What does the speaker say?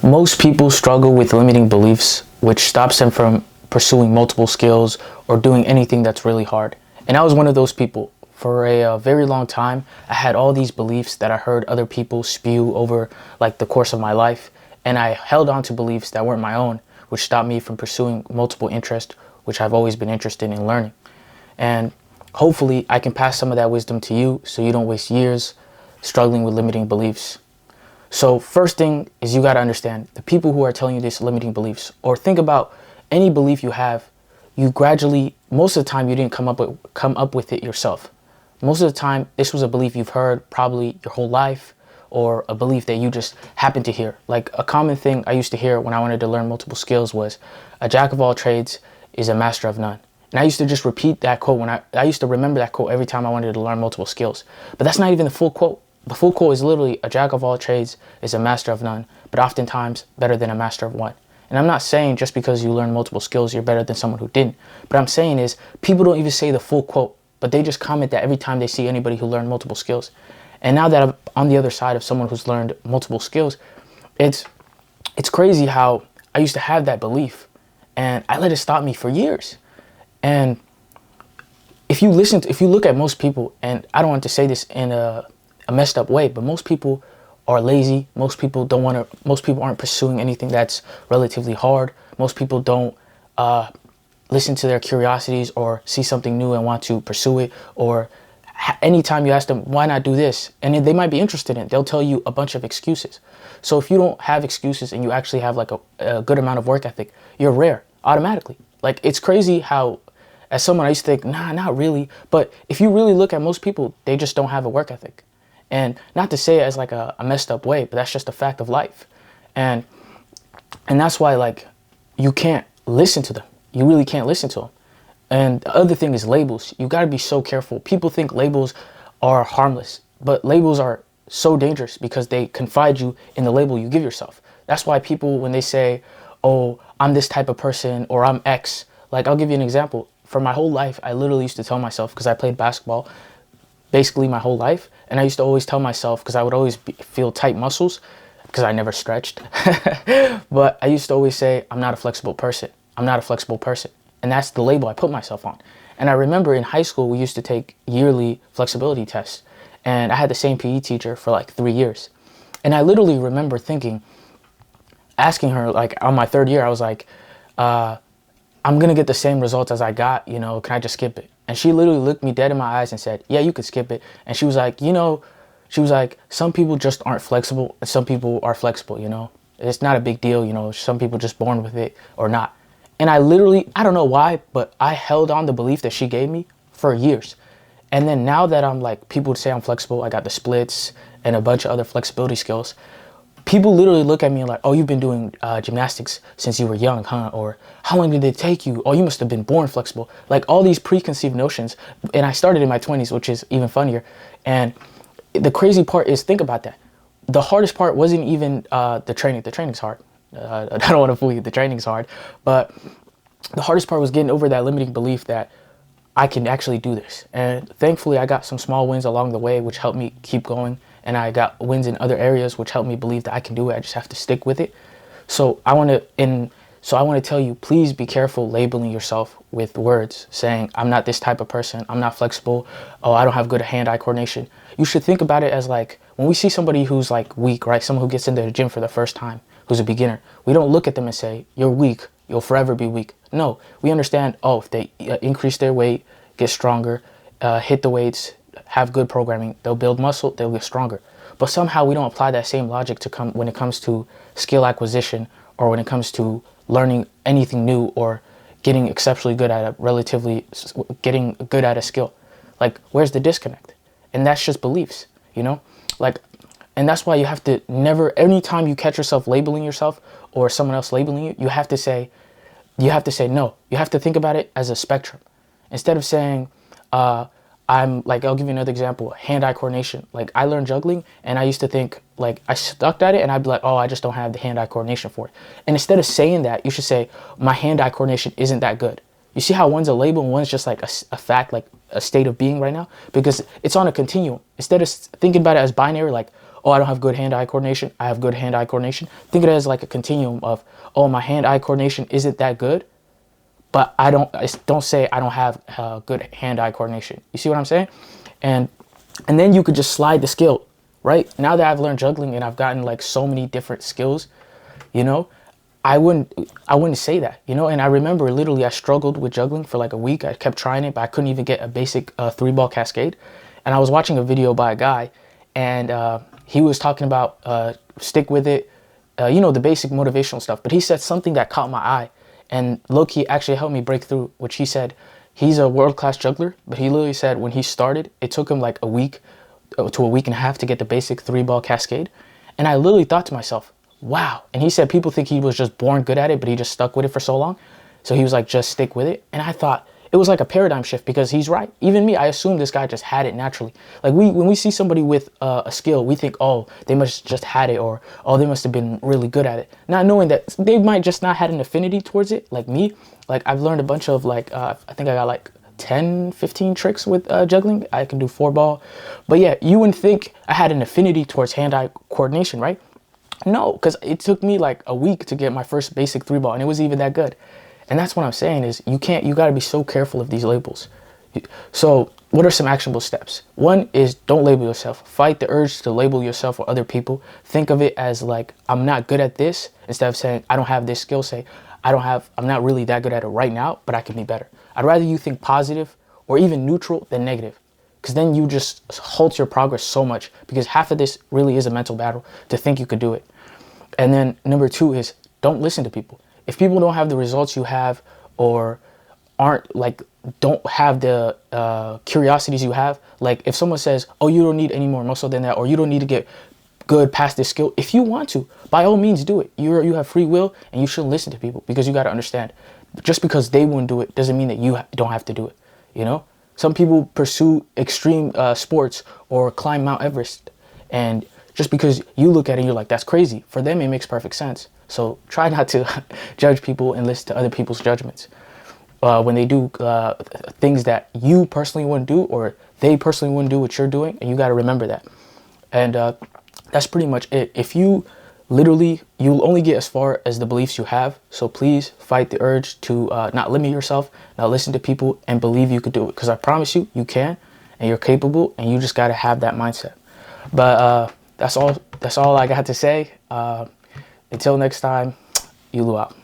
Most people struggle with limiting beliefs, which stops them from pursuing multiple skills or doing anything that's really hard. And I was one of those people. For a very long time, I had all these beliefs that I heard other people spew over like the course of my life. And I held on to beliefs that weren't my own, which stopped me from pursuing multiple interests, which I've always been interested in learning. And hopefully I can pass some of that wisdom to you so you don't waste years struggling with limiting beliefs. So first thing is you got to understand the people who are telling you these limiting beliefs, or think about any belief you have, you gradually, most of the time you didn't come up with it yourself. Most of the time this was a belief you've heard probably your whole life, or a belief that you just happened to hear. Like a common thing I used to hear when I wanted to learn multiple skills was a jack of all trades is a master of none. And I used to just repeat that quote when I used to remember that quote every time I wanted to learn multiple skills. But that's not even the full quote. The full quote is literally a jack of all trades is a master of none, but oftentimes better than a master of one. And I'm not saying just because you learn multiple skills, you're better than someone who didn't. But I'm saying is people don't even say the full quote, but they just comment that every time they see anybody who learned multiple skills. And now that I'm on the other side of someone who's learned multiple skills, it's crazy how I used to have that belief and I let it stop me for years. And if you look at most people, and I don't want to say this in a messed up way, but most people are lazy. Most people aren't pursuing anything that's relatively hard. Most people don't listen to their curiosities or see something new and want to pursue it. Or anytime you ask them, why not do this? And they might be interested in it, they'll tell you a bunch of excuses. So if you don't have excuses and you actually have like a good amount of work ethic, you're rare automatically. Like it's crazy how as someone I used to think, nah, not really. But if you really look at most people, they just don't have a work ethic. And not to say it as like a messed up way, but that's just a fact of life. And that's why like you can't listen to them. You really can't listen to them. And the other thing is labels. You got to be so careful. People think labels are harmless, but labels are so dangerous because they confide you in the label you give yourself. That's why people, when they say, oh, I'm this type of person or I'm X, like I'll give you an example. For my whole life, I literally used to tell myself, because I played basketball basically my whole life, and I used to always tell myself, because I would always feel tight muscles because I never stretched, but I used to always say, I'm not a flexible person. I'm not a flexible person. And that's the label I put myself on. And I remember in high school, we used to take yearly flexibility tests, and I had the same PE teacher for like 3 years. And I literally remember asking her, like on my third year, I was like, I'm going to get the same results as I got, can I just skip it? And she literally looked me dead in my eyes and said, yeah, you could skip it. And she was like, some people just aren't flexible and some people are flexible, It's not a big deal, some people just born with it or not. And I don't know why, but I held on the belief that she gave me for years. And then now that I'm like, people would say I'm flexible, I got the splits and a bunch of other flexibility skills. People literally look at me like, oh, you've been doing gymnastics since you were young, huh? Or how long did it take you? Oh, you must have been born flexible. Like all these preconceived notions. And I started in my 20s, which is even funnier. And the crazy part is, think about that. The hardest part wasn't even the training. The training's hard. I don't want to fool you. The training's hard. But the hardest part was getting over that limiting belief that I can actually do this. And thankfully, I got some small wins along the way, which helped me keep going. And I got wins in other areas, which helped me believe that I can do it. I just have to stick with it. So I want to tell you, please be careful labeling yourself with words saying, I'm not this type of person. I'm not flexible. Oh, I don't have good hand-eye coordination. You should think about it as like, when we see somebody who's like weak, right? Someone who gets into the gym for the first time, who's a beginner. We don't look at them and say, you're weak. You'll forever be weak. No, we understand, oh, if they increase their weight, get stronger, hit the weights, have good programming, they'll build muscle, they'll get stronger. But somehow we don't apply that same logic when it comes to skill acquisition, or when it comes to learning anything new, or getting exceptionally good at getting good at a skill. Like, where's the disconnect? And that's just beliefs, and that's why you have to anytime you catch yourself labeling yourself or someone else labeling you, you have to say no. You have to think about it as a spectrum. Instead of saying, I'm like, I'll give you another example, hand-eye coordination. Like I learned juggling and I used to think like I stuck at it and I'd be like, oh, I just don't have the hand-eye coordination for it. And instead of saying that, you should say, my hand-eye coordination isn't that good. You see how one's a label and one's just like a fact, like a state of being right now? Because it's on a continuum. Instead of thinking about it as binary, like, oh, I don't have good hand-eye coordination, I have good hand-eye coordination. Think of it as like a continuum of, oh, my hand-eye coordination isn't that good, but I don't say I don't have good hand-eye coordination. You see what I'm saying? And then you could just slide the skill, right? Now that I've learned juggling and I've gotten like so many different skills, you know, I wouldn't say that, you know. And I remember literally I struggled with juggling for like a week. I kept trying it, but I couldn't even get a basic 3-ball cascade. And I was watching a video by a guy, and he was talking about stick with it, you know, the basic motivational stuff. But he said something that caught my eye, and low-key actually helped me break through, which he said, he's a world-class juggler, but he literally said when he started, it took him like a week to a week and a half to get the basic 3-ball cascade. And I literally thought to myself, wow. And he said people think he was just born good at it, but he just stuck with it for so long. So he was like, just stick with it. And I thought it was like a paradigm shift, because he's right. Even me, I assumed this guy just had it naturally. Like when we see somebody with a skill, we think, oh, they must just had it, or oh, they must have been really good at it. Not knowing that they might just not had an affinity towards it, like me. Like I've learned a bunch of like, I think I got like 10, 15 tricks with juggling. I can do 4-ball. But yeah, you wouldn't think I had an affinity towards hand-eye coordination, right? No, because it took me like a week to get my first basic 3-ball, and it was even that good. And that's what I'm saying is you got to be so careful of these labels. So what are some actionable steps? One is don't label yourself. Fight the urge to label yourself or other people. Think of it as like, I'm not good at this. Instead of saying, I don't have this skill, say, I'm not really that good at it right now, but I can be better. I'd rather you think positive or even neutral than negative, because then you just halt your progress so much, because half of this really is a mental battle to think you could do it. And then number 2 is don't listen to people. If people don't have the results you have, or don't have the curiosities you have, like if someone says, oh, you don't need any more muscle than that, or you don't need to get good past this skill, if you want to, by all means do it. You have free will, and you shouldn't listen to people, because you got to understand, just because they wouldn't do it doesn't mean that you don't have to do it, you know? Some people pursue extreme sports or climb Mount Everest, and just because you look at it, you're like, that's crazy. For them, it makes perfect sense. So try not to judge people and listen to other people's judgments. When they do things that you personally wouldn't do, or they personally wouldn't do what you're doing, and you got to remember that. And that's pretty much it. If you you'll only get as far as the beliefs you have. So please fight the urge to not limit yourself, not listen to people, and believe you could do it. Because I promise you, you can, and you're capable, and you just got to have that mindset. But that's all I got to say. Until next time, Yulu out.